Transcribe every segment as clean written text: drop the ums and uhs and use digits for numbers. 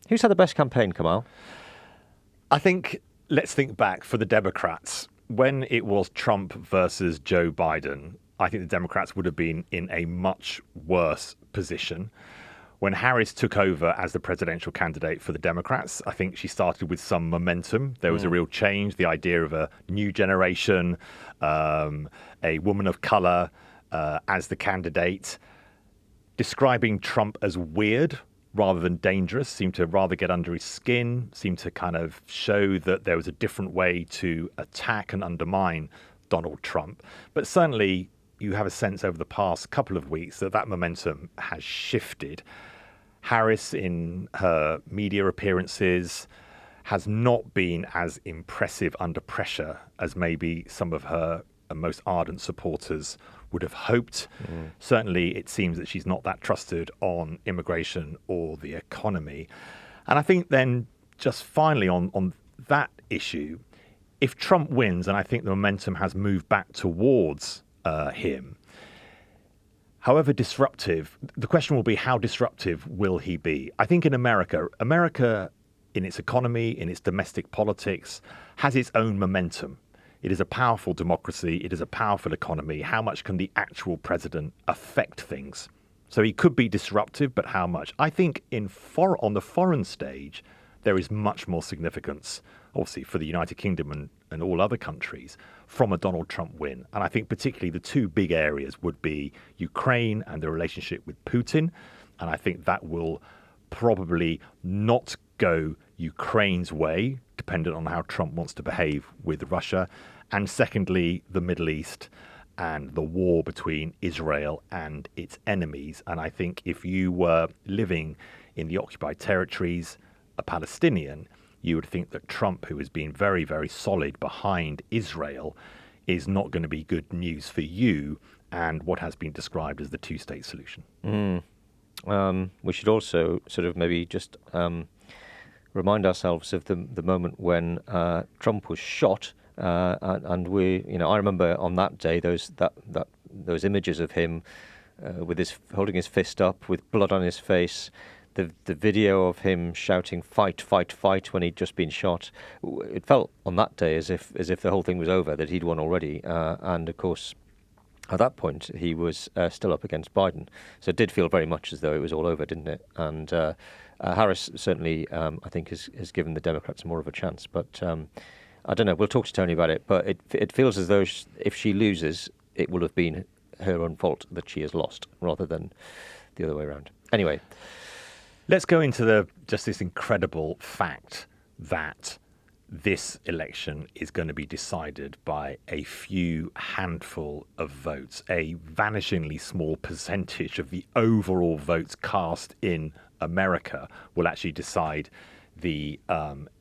Who's had the best campaign, Kamal? I think, let's think back for the Democrats. When it was Trump versus Joe Biden, I think the Democrats would have been in a much worse position. When Harris took over as the presidential candidate for the Democrats, I think she started with some momentum. There was a real change, the idea of a new generation, a woman of color as the candidate. Describing Trump as weird rather than dangerous seemed to rather get under his skin, seemed to kind of show that there was a different way to attack and undermine Donald Trump. But certainly you have a sense over the past couple of weeks that that momentum has shifted. Harris, in her media appearances, has not been as impressive under pressure as maybe some of her most ardent supporters would have hoped. Certainly, it seems that she's not that trusted on immigration or the economy. And I think then, just finally on that issue, if Trump wins, and I think the momentum has moved back towards him, however disruptive, the question will be, how disruptive will he be? I think in America in its economy, in its domestic politics, has its own momentum. It is a powerful democracy. It is a powerful economy. How much can the actual president affect things? So he could be disruptive, but how much? I think on the foreign stage, there is much more significance, obviously, for the United Kingdom and all other countries from a Donald Trump win. And I think particularly the two big areas would be Ukraine and the relationship with Putin. And I think that will probably not go Ukraine's way, dependent on how Trump wants to behave with Russia. And secondly, the Middle East and the war between Israel and its enemies. And I think if you were living in the occupied territories, a Palestinian, you would think that Trump, who has been very, very solid behind Israel, is not going to be good news for you and what has been described as the two-state solution. We should also sort of maybe just remind ourselves of the moment when Trump was shot, and I remember on that day those images of him with holding his fist up with blood on his face. The video of him shouting "fight, fight, fight" when he'd just been shot. It felt on that day as if the whole thing was over, that he'd won already. And of course, at that point, he was still up against Biden. So it did feel very much as though it was all over, didn't it? And Harris certainly, I think, has given the Democrats more of a chance. But I don't know. We'll talk to Tony about it. But it feels as though if she loses, it will have been her own fault that she has lost, rather than the other way around. Anyway. Let's go into just this incredible fact that this election is going to be decided by a few handful of votes, a vanishingly small percentage of the overall votes cast in America will actually decide the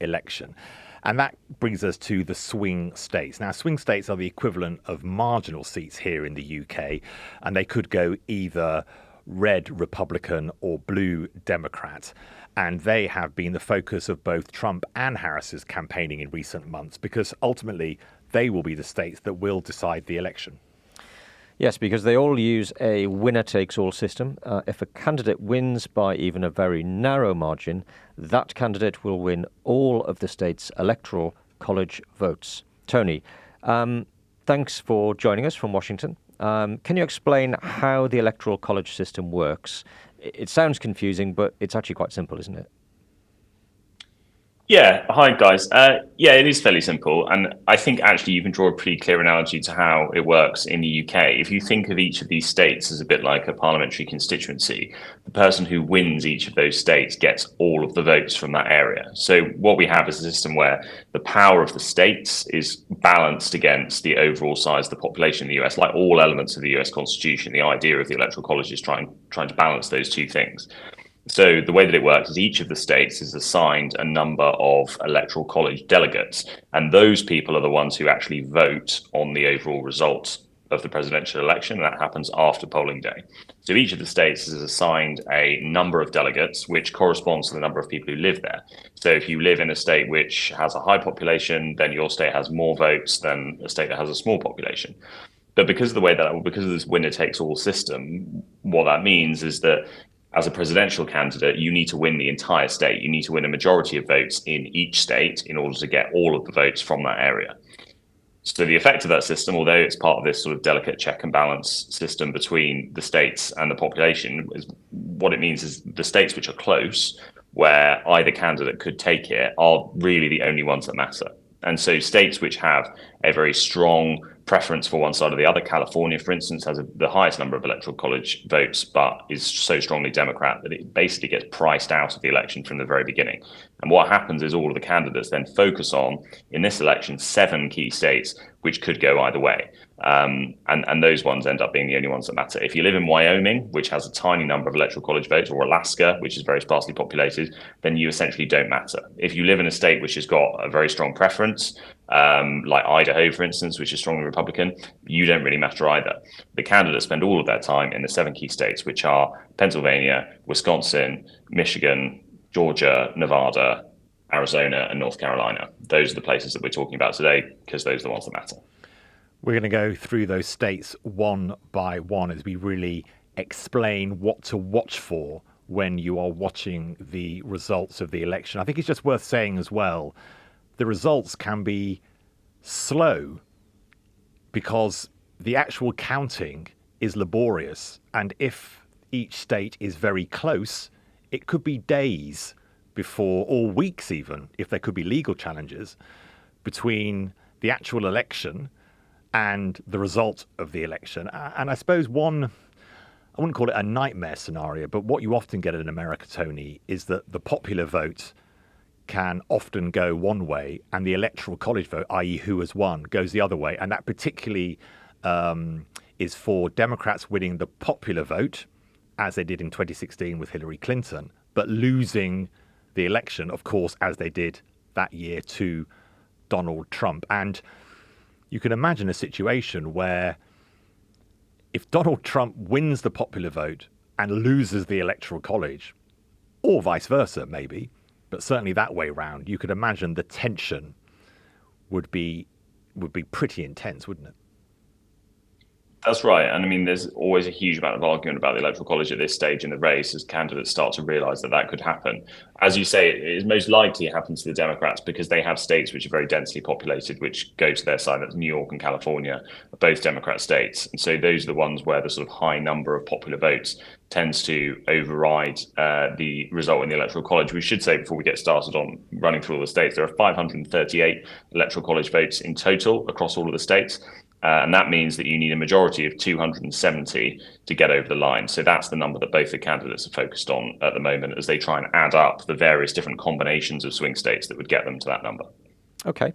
election. And that brings us to the swing states. Now, swing states are the equivalent of marginal seats here in the UK, and they could go either red Republican or blue Democrat. And they have been the focus of both Trump and Harris's campaigning in recent months, because ultimately they will be the states that will decide the election. Yes, because they all use a winner-takes-all system. If a candidate wins by even a very narrow margin, that candidate will win all of the state's electoral college votes. Tony, thanks for joining us from Washington. Can you explain how the electoral college system works? It sounds confusing, but it's actually quite simple, isn't it? Yeah, hi guys. Yeah, it is fairly simple. And I think actually you can draw a pretty clear analogy to how it works in the UK. If you think of each of these states as a bit like a parliamentary constituency, the person who wins each of those states gets all of the votes from that area. So what we have is a system where the power of the states is balanced against the overall size of the population in the US. Like all elements of the US Constitution, the idea of the electoral college is trying to balance those two things. So the way that it works is each of the states is assigned a number of electoral college delegates, and those people are the ones who actually vote on the overall results of the presidential election, and that happens after polling day. So each of the states is assigned a number of delegates, which corresponds to the number of people who live there. So if you live in a state which has a high population, then your state has more votes than a state that has a small population. But because of this winner-takes-all system, what that means is that as a presidential candidate, you need to win the entire state. You need to win a majority of votes in each state in order to get all of the votes from that area. So the effect of that system, although it's part of this sort of delicate check and balance system between the states and the population, is what it means is the states which are close, where either candidate could take it, are really the only ones that matter. And so states which have a very strong preference for one side or the other, California, for instance, has the highest number of electoral college votes, but is so strongly Democrat that it basically gets priced out of the election from the very beginning. And what happens is all of the candidates then focus on, in this election, 7 key states, which could go either way. And those ones end up being the only ones that matter. If you live in Wyoming, which has a tiny number of electoral college votes, or Alaska, which is very sparsely populated, then you essentially don't matter. If you live in a state which has got a very strong preference, like Idaho, for instance, which is strongly Republican, you don't really matter either. The candidates spend all of their time in the 7 key states, which are Pennsylvania, Wisconsin, Michigan, Georgia, Nevada, Arizona, and North Carolina. Those are the places that we're talking about today, because those are the ones that matter. We're going to go through those states one by one as we really explain what to watch for when you are watching the results of the election. I think it's just worth saying as well, the results can be slow because the actual counting is laborious. And if each state is very close, it could be days before, or weeks even, if there could be legal challenges between the actual election and the result of the election. And I suppose I wouldn't call it a nightmare scenario, but what you often get in America, Tony, is that the popular vote can often go one way and the electoral college vote, i.e. who has won, goes the other way. And that particularly is for Democrats winning the popular vote, as they did in 2016 with Hillary Clinton, but losing the election, of course, as they did that year to Donald Trump. And you can imagine a situation where if Donald Trump wins the popular vote and loses the electoral college, or vice versa, maybe, but certainly that way round, you could imagine the tension would be pretty intense, wouldn't it? That's right. And I mean, there's always a huge amount of argument about the Electoral College at this stage in the race as candidates start to realize that that could happen. As you say, it is most likely happens to the Democrats because they have states which are very densely populated, which go to their side. That's New York and California, both Democrat states. And so those are the ones where the sort of high number of popular votes tends to override the result in the Electoral College. We should say, before we get started on running through all the states, there are 538 Electoral College votes in total across all of the states. And that means that you need a majority of 270 to get over the line. So that's the number that both the candidates are focused on at the moment as they try and add up the various different combinations of swing states that would get them to that number. Okay.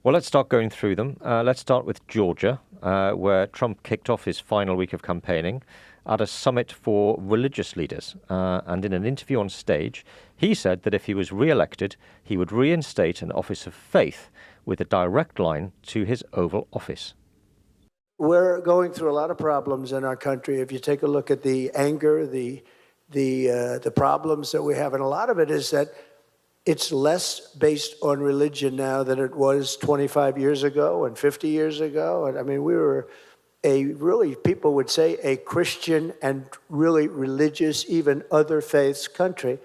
Well, let's start going through them. Let's start with Georgia, where Trump kicked off his final week of campaigning at a summit for religious leaders. And in an interview on stage, he said that if he was re-elected, he would reinstate an office of faith with a direct line to his Oval Office. We're going through a lot of problems in our country. If you take a look at the anger, the problems that we have, and a lot of it is that it's less based on religion now than it was 25 years ago and 50 years ago. And I mean, we were people would say, a Christian and really religious, even other faiths country.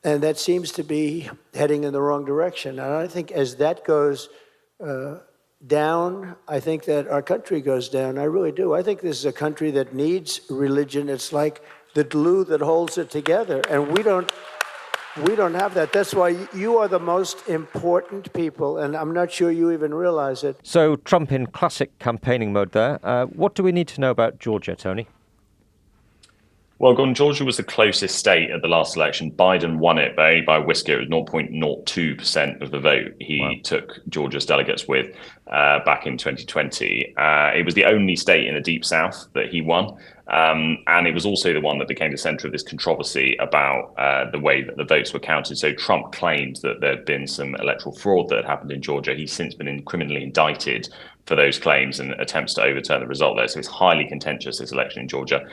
And that seems to be heading in the wrong direction. And I think as that goes down, I think that our country goes down. I really do. I think this is a country that needs religion. It's like the glue that holds it together, and we don't have that. That's why you are the most important people, and I'm not sure you even realize it. So Trump in classic campaigning mode there. What do we need to know about Georgia, Tony? Well, Gordon, Georgia was the closest state at the last election. Biden won it, but only by a whisker. It was 0.02% of the vote he took Georgia's delegates with back in 2020. It was the only state in the Deep South that he won. And it was also the one that became the center of this controversy about the way that the votes were counted. So Trump claimed that there had been some electoral fraud that had happened in Georgia. He's since been criminally indicted for those claims and attempts to overturn the result there. So it's highly contentious, this election in Georgia.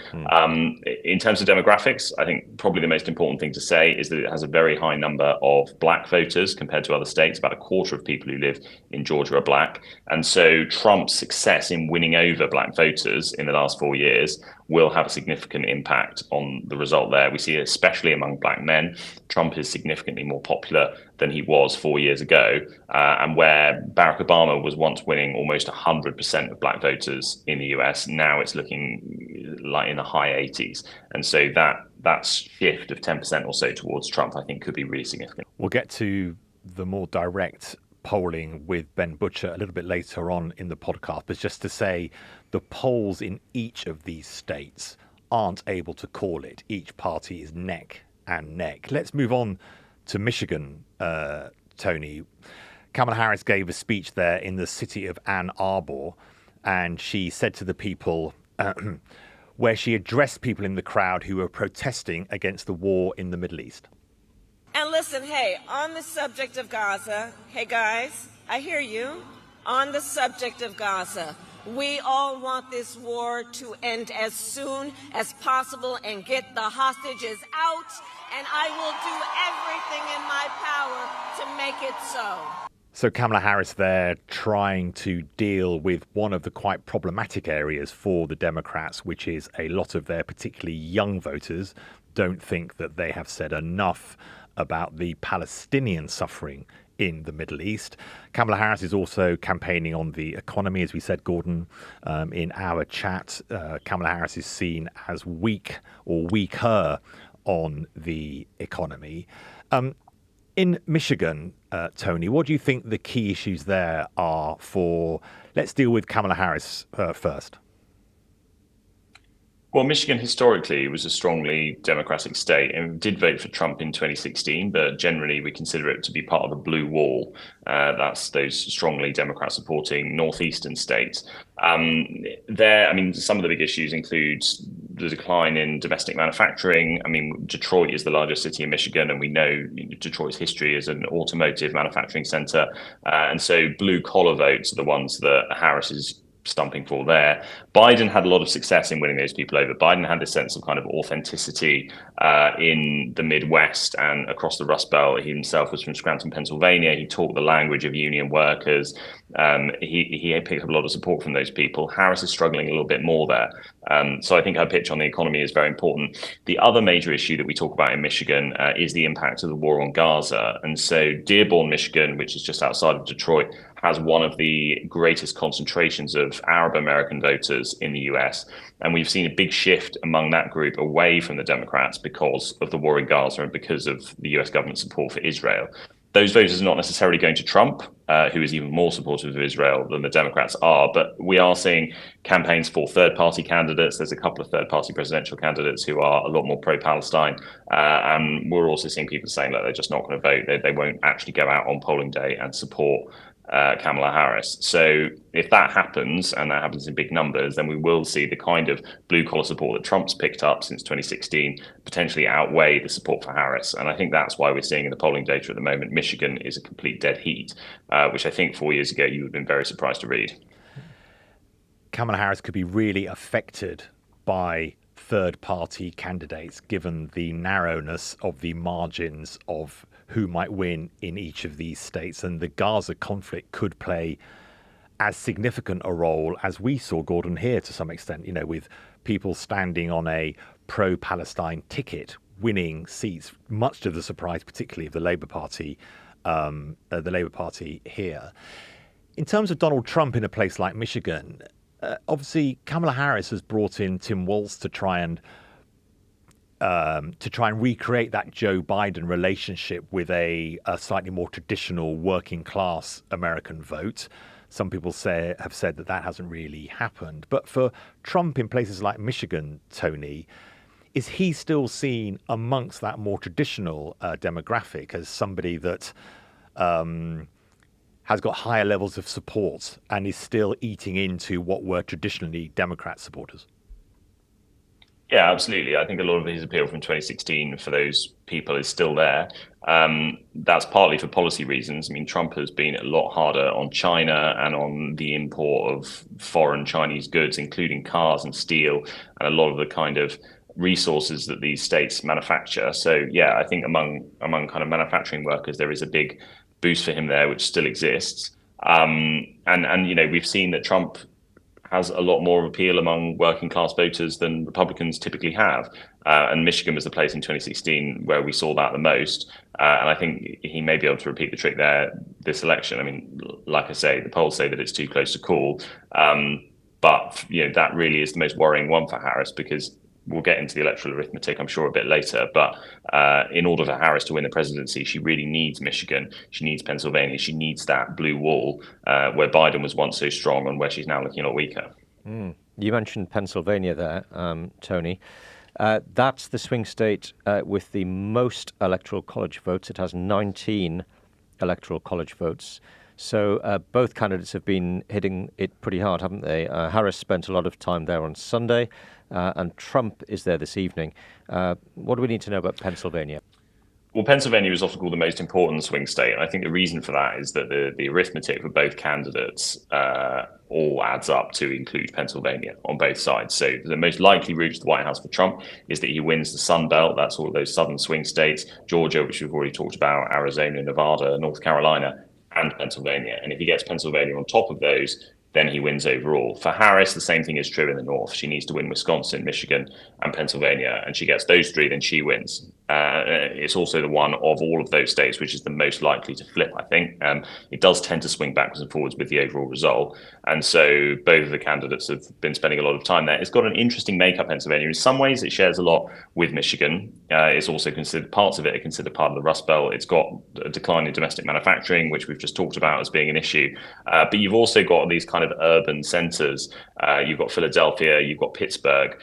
In terms of demographics, I think probably the most important thing to say is that it has a very high number of black voters compared to other states. About a quarter of people who live in Georgia are black. And so Trump's success in winning over black voters in the last 4 years will have a significant impact on the result there. We see it especially among black men. Trump is significantly more popular than he was 4 years ago, and where Barack Obama was once winning almost 100% of black voters in the US, now it's looking like in the high 80s. And so that shift of 10% or so towards Trump, I think, could be really significant. We'll get to the more direct polling with Ben Butcher a little bit later on in the podcast, but just to say the polls in each of these states aren't able to call it. Each party is neck and neck. Let's move on to Michigan, Tony. Kamala Harris gave a speech there in the city of Ann Arbor, and she said to the people, where she addressed people in the crowd who were protesting against the war in the Middle East. And listen, hey, on the subject of Gaza, hey guys, I hear you. On the subject of Gaza, we all want this war to end as soon as possible and get the hostages out, and I will do everything in my power to make it so. So Kamala Harris there trying to deal with one of the quite problematic areas for the Democrats, which is a lot of their particularly young voters don't think that they have said enough about the Palestinian suffering in the Middle East. Kamala Harris is also campaigning on the economy, as we said, Gordon, in our chat. Kamala Harris is seen as weak or weaker on the economy. In Michigan, Tony, what do you think the key issues there are for... Let's deal with Kamala Harris first. Well, Michigan historically was a strongly Democratic state and did vote for Trump in 2016, but generally we consider it to be part of the blue wall. That's those strongly Democrat supporting northeastern states. Some of the big issues include the decline in domestic manufacturing. I mean, Detroit is the largest city in Michigan, and we know Detroit's history as an automotive manufacturing center. And so blue collar votes are the ones that Harris is stumping for there. Biden had a lot of success in winning those people over. Biden had this sense of kind of authenticity in the Midwest and across the Rust Belt. He himself was from Scranton, Pennsylvania. He talked the language of union workers. He picked up a lot of support from those people. Harris is struggling a little bit more there. So I think her pitch on the economy is very important. The other major issue that we talk about in Michigan is the impact of the war on Gaza. And so Dearborn, Michigan, which is just outside of Detroit, has one of the greatest concentrations of Arab American voters in the US. And we've seen a big shift among that group away from the Democrats because of the war in Gaza and because of the US government support for Israel. Those voters are not necessarily going to Trump, who is even more supportive of Israel than the Democrats are, but we are seeing campaigns for third-party candidates. There's a couple of third-party presidential candidates who are a lot more pro-Palestine, and we're also seeing people saying that they're just not going to vote. They won't actually go out on polling day and support Kamala Harris. So if that happens, and that happens in big numbers, then we will see the kind of blue-collar support that Trump's picked up since 2016 potentially outweigh the support for Harris. And I think that's why we're seeing in the polling data at the moment, Michigan is a complete dead heat, which I think 4 years ago you would have been very surprised to read. Kamala Harris could be really affected by third-party candidates, given the narrowness of the margins of who might win in each of these states. And the Gaza conflict could play as significant a role as we saw, Gordon, here to some extent, you know, with people standing on a pro-Palestine ticket, winning seats, much to the surprise, particularly of the Labour Party, here. In terms of Donald Trump in a place like Michigan, obviously Kamala Harris has brought in Tim Walz to try and recreate that Joe Biden relationship with a slightly more traditional working class American vote. Some people have said that hasn't really happened. But for Trump in places like Michigan, Tony, is he still seen amongst that more traditional demographic as somebody that has got higher levels of support and is still eating into what were traditionally Democrat supporters? Yeah, absolutely. I think a lot of his appeal from 2016 for those people is still there. That's partly for policy reasons. I mean, Trump has been a lot harder on China and on the import of foreign Chinese goods, including cars and steel, and a lot of the kind of resources that these states manufacture. So, yeah, I think among kind of manufacturing workers, there is a big boost for him there, which still exists. And you know, we've seen that Trump has a lot more appeal among working class voters than Republicans typically have. And Michigan was the place in 2016 where we saw that the most. And I think he may be able to repeat the trick there this election. I mean, like I say, the polls say that it's too close to call. But that really is the most worrying one for Harris, because we'll get into the electoral arithmetic, I'm sure, a bit later. But in order for Harris to win the presidency, she really needs Michigan. She needs Pennsylvania. She needs that blue wall where Biden was once so strong and where she's now looking a lot weaker. You mentioned Pennsylvania there, Tony. That's the swing state with the most electoral college votes. It has 19 electoral college votes. So both candidates have been hitting it pretty hard, haven't they? Harris spent a lot of time there on Sunday, and Trump is there this evening. What do we need to know about Pennsylvania? Well, Pennsylvania is often called the most important swing state. And I think the reason for that is that the arithmetic for both candidates all adds up to include Pennsylvania on both sides. So the most likely route to the White House for Trump is that he wins the Sun Belt. That's all of those southern swing states, Georgia, which we've already talked about, Arizona, Nevada, North Carolina, and Pennsylvania. And if he gets Pennsylvania on top of those, then he wins overall. For Harris, the same thing is true in the North. She needs to win Wisconsin, Michigan, and Pennsylvania, and she gets those three, then she wins. It's also the one of all of those states which is the most likely to flip, I think. It does tend to swing backwards and forwards with the overall result. And so both of the candidates have been spending a lot of time there. It's got an interesting makeup, Pennsylvania. In some ways, it shares a lot with Michigan. It's also considered, parts of it are considered part of the Rust Belt. It's got a decline in domestic manufacturing, which we've just talked about as being an issue. But you've also got these kind of urban centers. You've got Philadelphia, you've got Pittsburgh.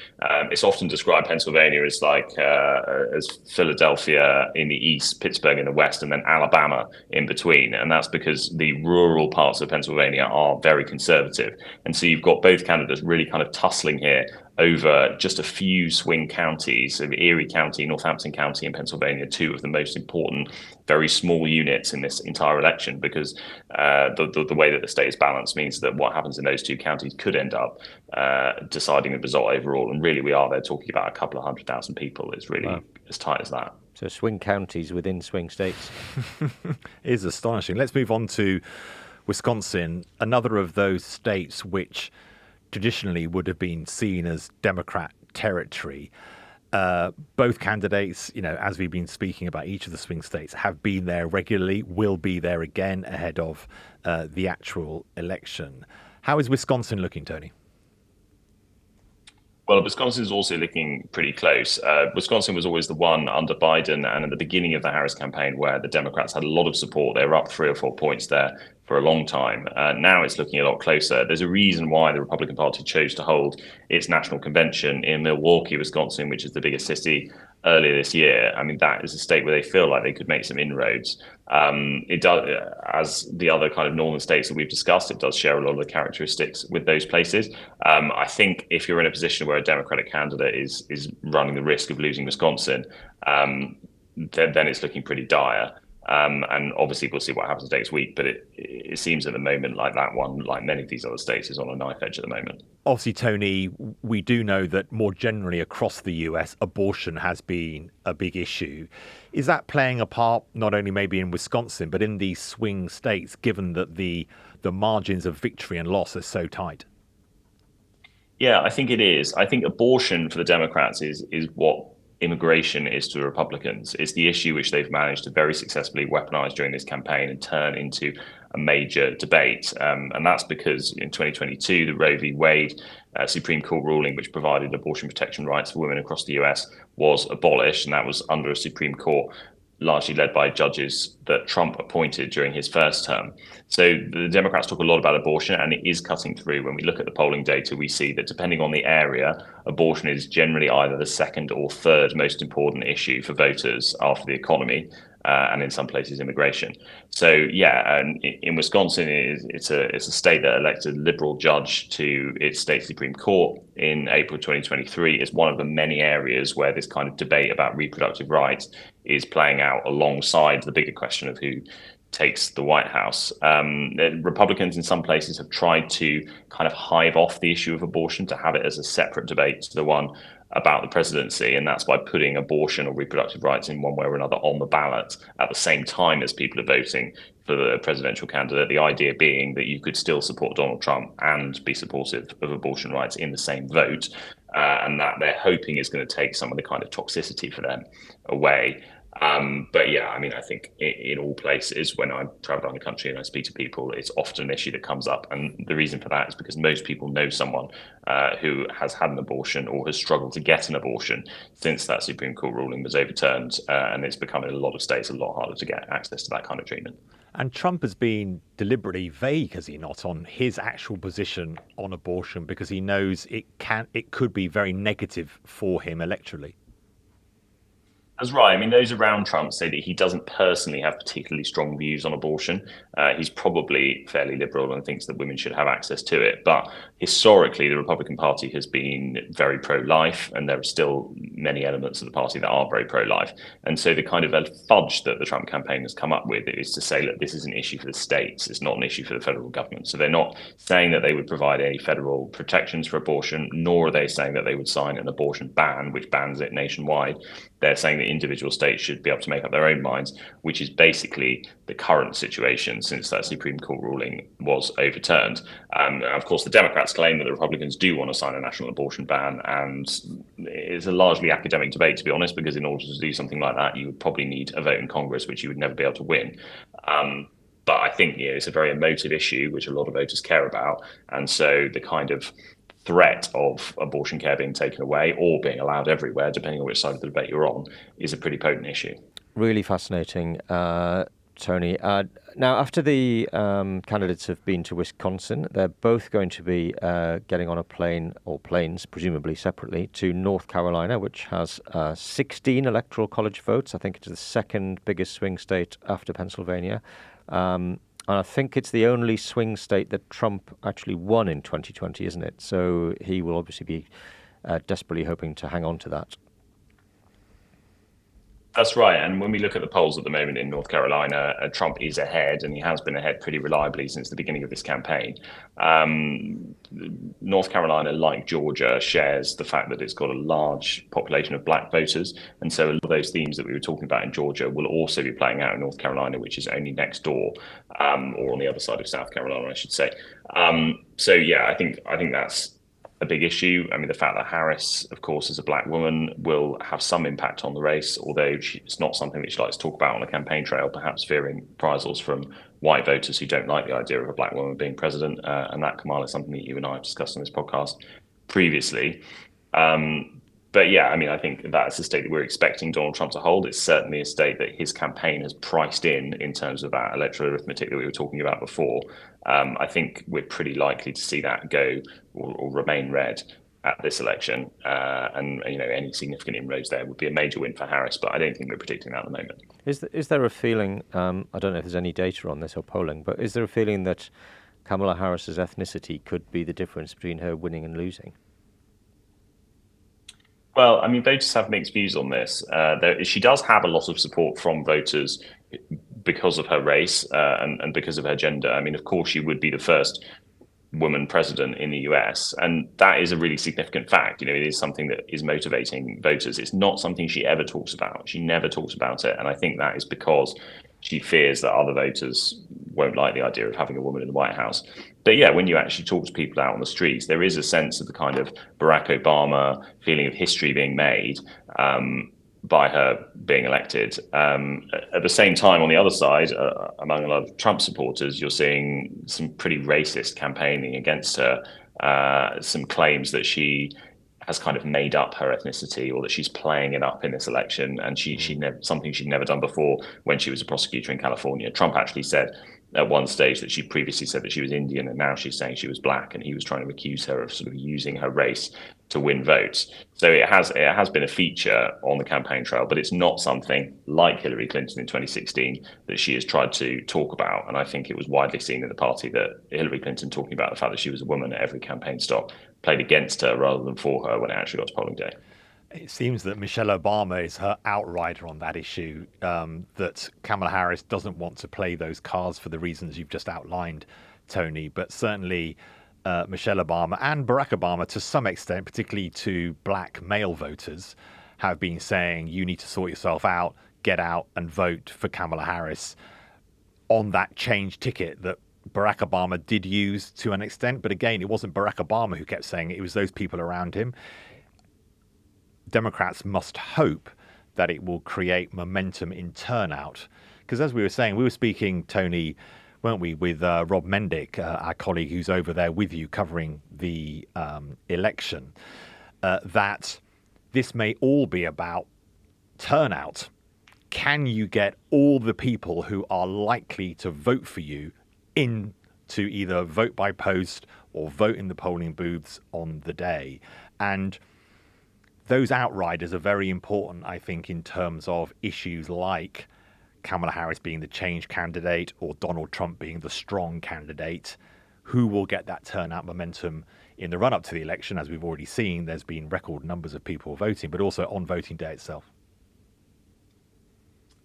It's often described Pennsylvania as like as Philadelphia in the east, Pittsburgh in the west, and then Alabama in between. And that's because the rural parts of Pennsylvania are very conservative. And so you've got both candidates really kind of tussling here over just a few swing counties of Erie County, Northampton County in Pennsylvania, two of the most important, very small units in this entire election, because the way that the state is balanced means that what happens in those two counties could end up deciding the result overall. And really, we are there talking about a couple of 100,000 people. It's really as tight as that. So swing counties within swing states. It is astonishing. Let's move on to Wisconsin, another of those states which traditionally would have been seen as Democrat territory. Both candidates, as we've been speaking about each of the swing states, have been there regularly, will be there again ahead of the actual election. How is Wisconsin looking, Tony? Well, Wisconsin is also looking pretty close. Wisconsin was always the one under Biden and at the beginning of the Harris campaign where the Democrats had a lot of support. They were up 3 or 4 points there for a long time. Now it's looking a lot closer. There's a reason why the Republican Party chose to hold its national convention in Milwaukee, Wisconsin, which is the biggest city, earlier this year. I mean, that is a state where they feel like they could make some inroads. It does, as the other kind of northern states that we've discussed, it does share a lot of the characteristics with those places. I think if you're in a position where a Democratic candidate is running the risk of losing Wisconsin, then it's looking pretty dire. And obviously we'll see what happens next week, but it seems at the moment like that one, like many of these other states, is on a knife edge at the moment. Obviously, Tony, we do know that more generally across the US, abortion has been a big issue. Is that playing a part not only maybe in Wisconsin, but in these swing states, given that the margins of victory and loss are so tight? Yeah, I think it is. I think abortion for the Democrats is what immigration is to the Republicans. It's the issue which they've managed to very successfully weaponize during this campaign and turn into a major debate. And that's because in 2022, the Roe v. Wade Supreme Court ruling, which provided abortion protection rights for women across the US, was abolished. And that was under a Supreme Court largely led by judges that Trump appointed during his first term. So the Democrats talk a lot about abortion, and it is cutting through. When we look at the polling data, we see that depending on the area, abortion is generally either the second or third most important issue for voters after the economy, and in some places immigration. So yeah, and in Wisconsin, it's a state that elected a liberal judge to its state Supreme Court in April 2023. It's one of the many areas where this kind of debate about reproductive rights is playing out alongside the bigger question of who takes the White House. Republicans in some places have tried to kind of hive off the issue of abortion to have it as a separate debate to the one about the presidency, and that's by putting abortion or reproductive rights in one way or another on the ballot at the same time as people are voting for the presidential candidate. The idea being that you could still support Donald Trump and be supportive of abortion rights in the same vote, and that they're hoping is going to take some of the kind of toxicity for them away. But yeah, I mean, I think in all places, when I travel around the country and I speak to people, it's often an issue that comes up. And the reason for that is because most people know someone who has had an abortion or has struggled to get an abortion since that Supreme Court ruling was overturned. And it's become in a lot of states a lot harder to get access to that kind of treatment. And Trump has been deliberately vague, has he not, on his actual position on abortion, because he knows it could be very negative for him electorally. That's right. I mean, those around Trump say that he doesn't personally have particularly strong views on abortion. He's probably fairly liberal and thinks that women should have access to it. But historically, the Republican Party has been very pro-life, and there are still many elements of the party that are very pro-life. And so the kind of fudge that the Trump campaign has come up with is to say, look, this is an issue for the states. It's not an issue for the federal government. So they're not saying that they would provide any federal protections for abortion, nor are they saying that they would sign an abortion ban, which bans it nationwide. They're saying that individual states should be able to make up their own minds, which is basically the current situation since that Supreme Court ruling was overturned. Of course, the Democrats claim that the Republicans do want to sign a national abortion ban, and it's a largely academic debate, to be honest, because in order to do something like that, you would probably need a vote in Congress, which you would never be able to win. But I think it's a very emotive issue, which a lot of voters care about. And so the kind of threat of abortion care being taken away or being allowed everywhere, depending on which side of the debate you're on, is a pretty potent issue. Really fascinating, Tony. Now, after the candidates have been to Wisconsin, they're both going to be getting on a plane, or planes, presumably separately, to North Carolina, which has 16 electoral college votes. I think it's the second biggest swing state after Pennsylvania. And I think it's the only swing state that Trump actually won in 2020, isn't it? So he will obviously be desperately hoping to hang on to that. That's right. And when we look at the polls at the moment in North Carolina, Trump is ahead, and he has been ahead pretty reliably since the beginning of this campaign. North Carolina, like Georgia, shares the fact that it's got a large population of black voters. And so a lot of those themes that we were talking about in Georgia will also be playing out in North Carolina, which is only next door, or on the other side of South Carolina, I should say. So, yeah, I think that's a big issue. I mean, the fact that Harris, of course, as a black woman, will have some impact on the race, although it's not something that she likes to talk about on the campaign trail, perhaps fearing reprisals from white voters who don't like the idea of a black woman being president. And that, Kamal, is something that you and I have discussed on this podcast previously. But yeah, I mean, I think that's a state that we're expecting Donald Trump to hold. It's certainly a state that his campaign has priced in terms of that electoral arithmetic that we were talking about before. I think we're pretty likely to see that go or remain red at this election. And any significant inroads there would be a major win for Harris, but I don't think we're predicting that at the moment. Is there a feeling, I don't know if there's any data on this or polling, but is there a feeling that Kamala Harris's ethnicity could be the difference between her winning and losing? Well, I mean, voters have mixed views on this. She does have a lot of support from voters because of her race and because of her gender. I mean, of course, she would be the first woman president in the US, and that is a really significant fact. It is something that is motivating voters. It's not something she ever talks about. She never talks about it, and I think that is because she fears that other voters won't like the idea of having a woman in the White House. But yeah, when you actually talk to people out on the streets, there is a sense of the kind of Barack Obama feeling of history being made by her being elected. At the same time, on the other side, among a lot of Trump supporters, you're seeing some pretty racist campaigning against her, some claims that she has kind of made up her ethnicity, or that she's playing it up in this election, and something she'd never done before when she was a prosecutor in California. Trump actually said at one stage that she previously said that she was Indian, and now she's saying she was black, and he was trying to accuse her of sort of using her race to win votes. So it has been a feature on the campaign trail, but it's not something like Hillary Clinton in 2016 that she has tried to talk about. And I think it was widely seen in the party that Hillary Clinton talking about the fact that she was a woman at every campaign stop played against her rather than for her when it actually got to polling day. It seems that Michelle Obama is her outrider on that issue, that Kamala Harris doesn't want to play those cards for the reasons you've just outlined, Tony. But certainly Michelle Obama and Barack Obama, to some extent, particularly to black male voters, have been saying you need to sort yourself out, get out and vote for Kamala Harris on that change ticket that Barack Obama did use to an extent. But again, it wasn't Barack Obama who kept saying it was those people around him. Democrats must hope that it will create momentum in turnout. Because as we were saying, we were speaking, Tony, weren't we, with Rob Mendick, our colleague who's over there with you covering the election, that this may all be about turnout. Can you get all the people who are likely to vote for you in to either vote by post or vote in the polling booths on the day? And those outriders are very important, I think, in terms of issues like Kamala Harris being the change candidate or Donald Trump being the strong candidate. Who will get that turnout momentum in the run-up to the election? As we've already seen, there's been record numbers of people voting, but also on voting day itself.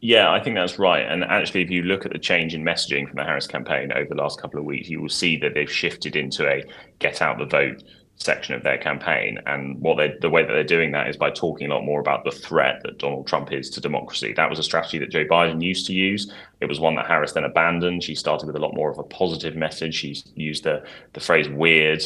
Yeah, I think that's right. And actually, if you look at the change in messaging from the Harris campaign over the last couple of weeks, you will see that they've shifted into a get out the vote section of their campaign. And the way that they're doing that is by talking a lot more about the threat that Donald Trump is to democracy. That was a strategy that Joe Biden used to use. It was one that Harris then abandoned. She started with a lot more of a positive message. She used the phrase weird,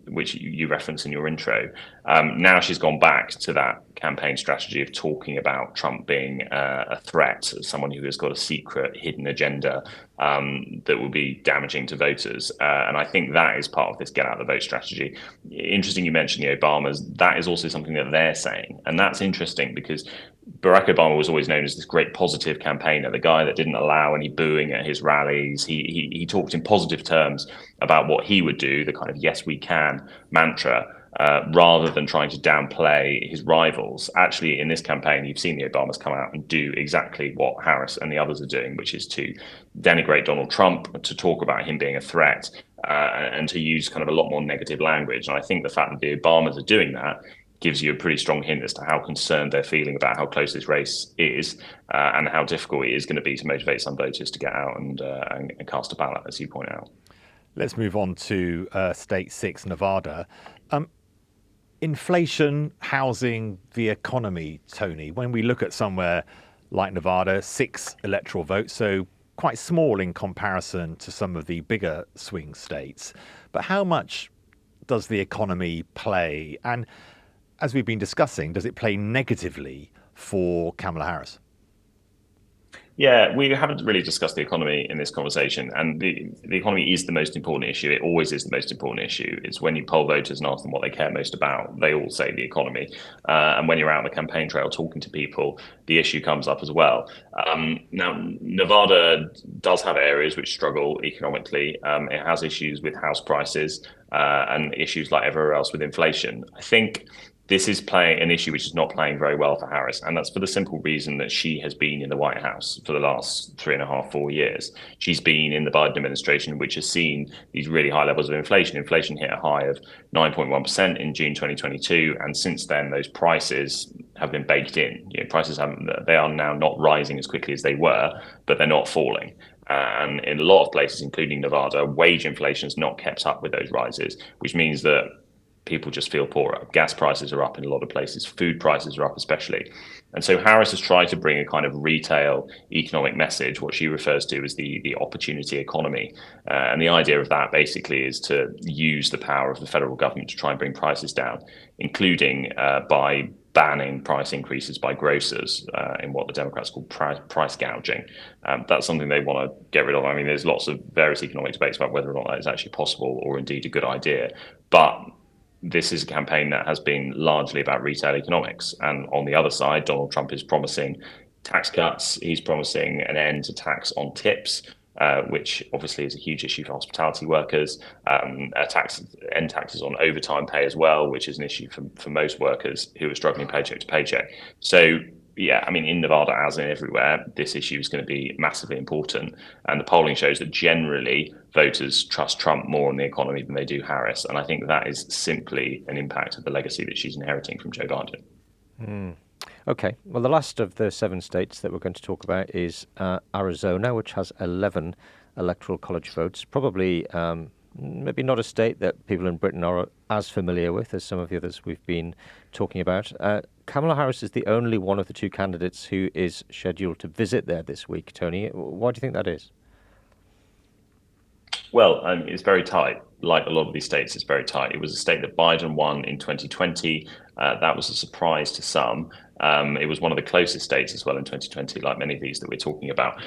which you referenced in your intro. Now she's gone back to that campaign strategy of talking about Trump being a threat, someone who has got a secret hidden agenda that will be damaging to voters. And I think that is part of this get out the vote strategy. Interesting you mentioned the Obamas. That is also something that they're saying. And that's interesting because Barack Obama was always known as this great positive campaigner, the guy that didn't allow any booing at his rallies. He talked in positive terms about what he would do, the kind of yes, we can mantra, rather than trying to downplay his rivals. Actually, in this campaign, you've seen the Obamas come out and do exactly what Harris and the others are doing, which is to denigrate Donald Trump, to talk about him being a threat, and to use kind of a lot more negative language. And I think the fact that the Obamas are doing that gives you a pretty strong hint as to how concerned they're feeling about how close this race is, and how difficult it is going to be to motivate some voters to get out and cast a ballot, as you point out. Let's move on to State 6, Nevada. Inflation, housing, the economy, Tony. When we look at somewhere like Nevada, 6 electoral votes, so quite small in comparison to some of the bigger swing states. But how much does the economy play? And as we've been discussing, does it play negatively for Kamala Harris? Yeah, we haven't really discussed the economy in this conversation, and the economy is the most important issue. It always is the most important issue. It's when you poll voters and ask them what they care most about, they all say the economy. And when you're out on the campaign trail talking to people, the issue comes up as well. Now, Nevada does have areas which struggle economically. It has issues with house prices and issues like everywhere else with inflation. I think this is playing an issue which is not playing very well for Harris. And that's for the simple reason that she has been in the White House for the last 3.5, 4 years. She's been in the Biden administration, which has seen these really high levels of inflation. Inflation hit a high of 9.1% in June 2022. And since then, those prices have been baked in. Prices they are now not rising as quickly as they were, but they're not falling. And in a lot of places, including Nevada, wage inflation has not kept up with those rises, which means that people just feel poorer. Gas prices are up in a lot of places. Food prices are up especially. And so Harris has tried to bring a kind of retail economic message, what she refers to as the opportunity economy. And the idea of that basically is to use the power of the federal government to try and bring prices down, including by banning price increases by grocers in what the Democrats call price gouging. That's something they want to get rid of. I mean, there's lots of various economic debates about whether or not that is actually possible or indeed a good idea. But this is a campaign that has been largely about retail economics. And on the other side, Donald Trump is promising tax cuts. He's promising an end to tax on tips, which obviously is a huge issue for hospitality workers. End taxes on overtime pay as well, which is an issue for most workers who are struggling paycheck to paycheck. So, yeah, I mean, in Nevada, as in everywhere, this issue is going to be massively important. And the polling shows that generally voters trust Trump more on the economy than they do Harris. And I think that is simply an impact of the legacy that she's inheriting from Joe Biden. Okay. Well, the last of the 7 states that we're going to talk about is Arizona, which has 11 electoral college votes. Probably maybe not a state that people in Britain are as familiar with as some of the others we've been talking about. Kamala Harris is the only one of the two candidates who is scheduled to visit there this week, Tony. Why do you think that is? Well, it's very tight. Like a lot of these states, it's very tight. It was a state that Biden won in 2020. That was a surprise to some. It was one of the closest states as well in 2020, like many of these that we're talking about.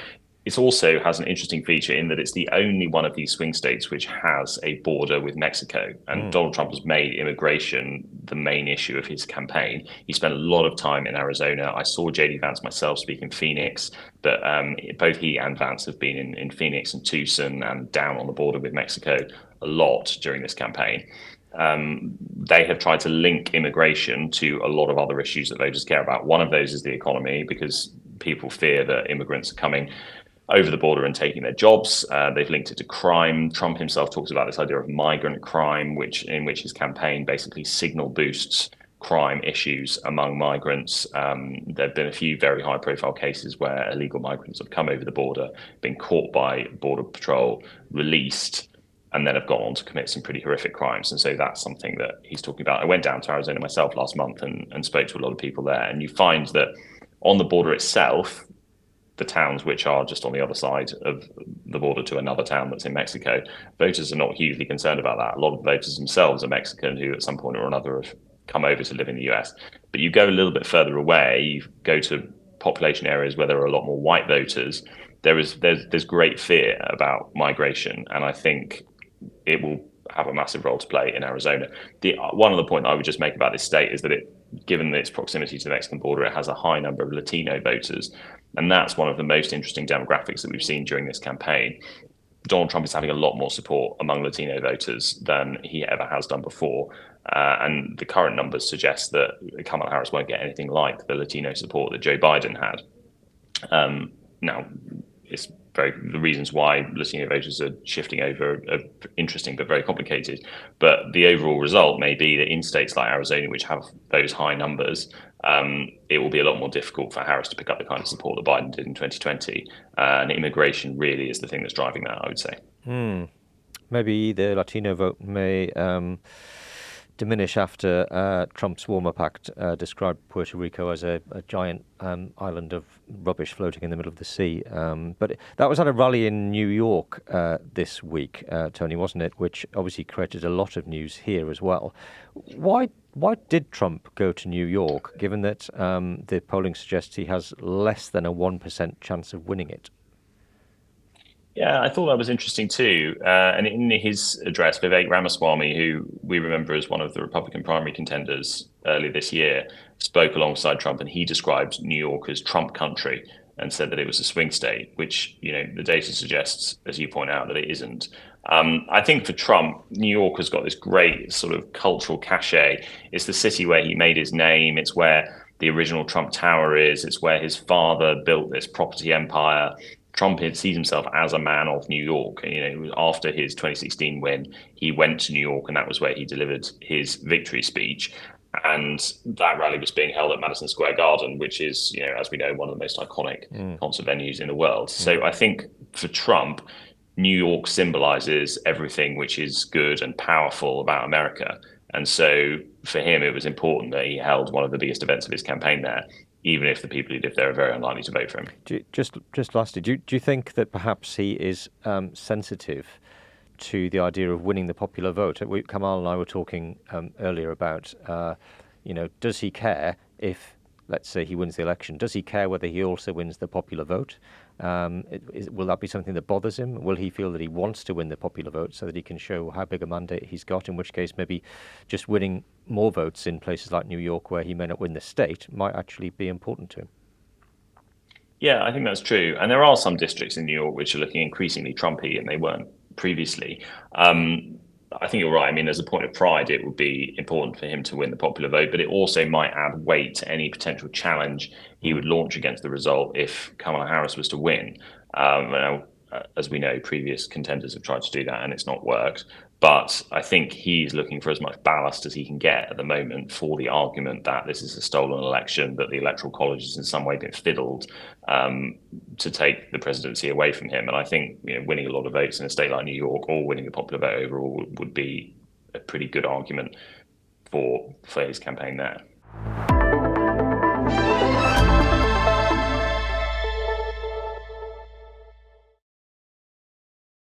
It also has an interesting feature in that it's the only one of these swing states which has a border with Mexico. And Donald Trump has made immigration the main issue of his campaign. He spent a lot of time in Arizona. I saw JD Vance myself speak in Phoenix, but both he and Vance have been in Phoenix and Tucson and down on the border with Mexico a lot during this campaign. They have tried to link immigration to a lot of other issues that voters care about. One of those is the economy, because people fear that immigrants are coming over the border and taking their jobs. They've linked it to crime. Trump himself talks about this idea of migrant crime, in which his campaign basically signal boosts crime issues among migrants. There have been a few very high-profile cases where illegal migrants have come over the border, been caught by Border Patrol, released, and then have gone on to commit some pretty horrific crimes. And so that's something that he's talking about. I went down to Arizona myself last month and spoke to a lot of people there. And you find that on the border itself, the towns which are just on the other side of the border to another town that's in Mexico, voters are not hugely concerned about that. A lot of voters themselves are Mexican who at some point or another have come over to live in the US. But you go a little bit further away, you go to population areas where there are a lot more white voters, there's great fear about migration. And I think it will have a massive role to play in Arizona. One other point I would just make about this state is that given its proximity to the Mexican border, it has a high number of Latino voters. And that's one of the most interesting demographics that we've seen during this campaign. Donald Trump is having a lot more support among Latino voters than he ever has done before. And the current numbers suggest that Kamala Harris won't get anything like the Latino support that Joe Biden had. Now, the reasons why Latino voters are shifting over are interesting but very complicated. But the overall result may be that in states like Arizona, which have those high numbers, it will be a lot more difficult for Harris to pick up the kind of support that Biden did in 2020. And immigration really is the thing that's driving that, I would say. Maybe the Latino vote may diminish after Trump's warm-up act described Puerto Rico as a giant island of rubbish floating in the middle of the sea. But that was at a rally in New York this week, Tony, wasn't it? Which obviously created a lot of news here as well. Why did Trump go to New York, given that the polling suggests he has less than a 1% chance of winning it? Yeah, I thought that was interesting too. And in his address, Vivek Ramaswamy, who we remember as one of the Republican primary contenders earlier this year, spoke alongside Trump, and he described New York as Trump country and said that it was a swing state, which, the data suggests, as you point out, that it isn't. I think for Trump, New York has got this great sort of cultural cachet. It's the city where he made his name. It's where the original Trump Tower is. It's where his father built this property empire. Trump sees himself as a man of New York. After his 2016 win, he went to New York, and that was where he delivered his victory speech. And that rally was being held at Madison Square Garden, which is, as we know, one of the most iconic concert venues in the world. So I think for Trump, New York symbolizes everything which is good and powerful about America. And so for him, it was important that he held one of the biggest events of his campaign there, even if the people who live there are very unlikely to vote for him. Just lastly, do you think that perhaps he is sensitive to the idea of winning the popular vote? Kamal and I were talking earlier about, does he care if, let's say, he wins the election? Does he care whether he also wins the popular vote? Will that be something that bothers him? Will he feel that he wants to win the popular vote so that he can show how big a mandate he's got, in which case maybe just winning more votes in places like New York, where he may not win the state, might actually be important to him? Yeah, I think that's true. And there are some districts in New York which are looking increasingly Trumpy, and they weren't previously. I think you're right. I mean, as a point of pride, it would be important for him to win the popular vote, but it also might add weight to any potential challenge he would launch against the result if Kamala Harris was to win. as we know, previous contenders have tried to do that and it's not worked. But I think he's looking for as much ballast as he can get at the moment for the argument that this is a stolen election, that the Electoral College has in some way been fiddled to take the presidency away from him. And I think winning a lot of votes in a state like New York or winning the popular vote overall would be a pretty good argument for his campaign there.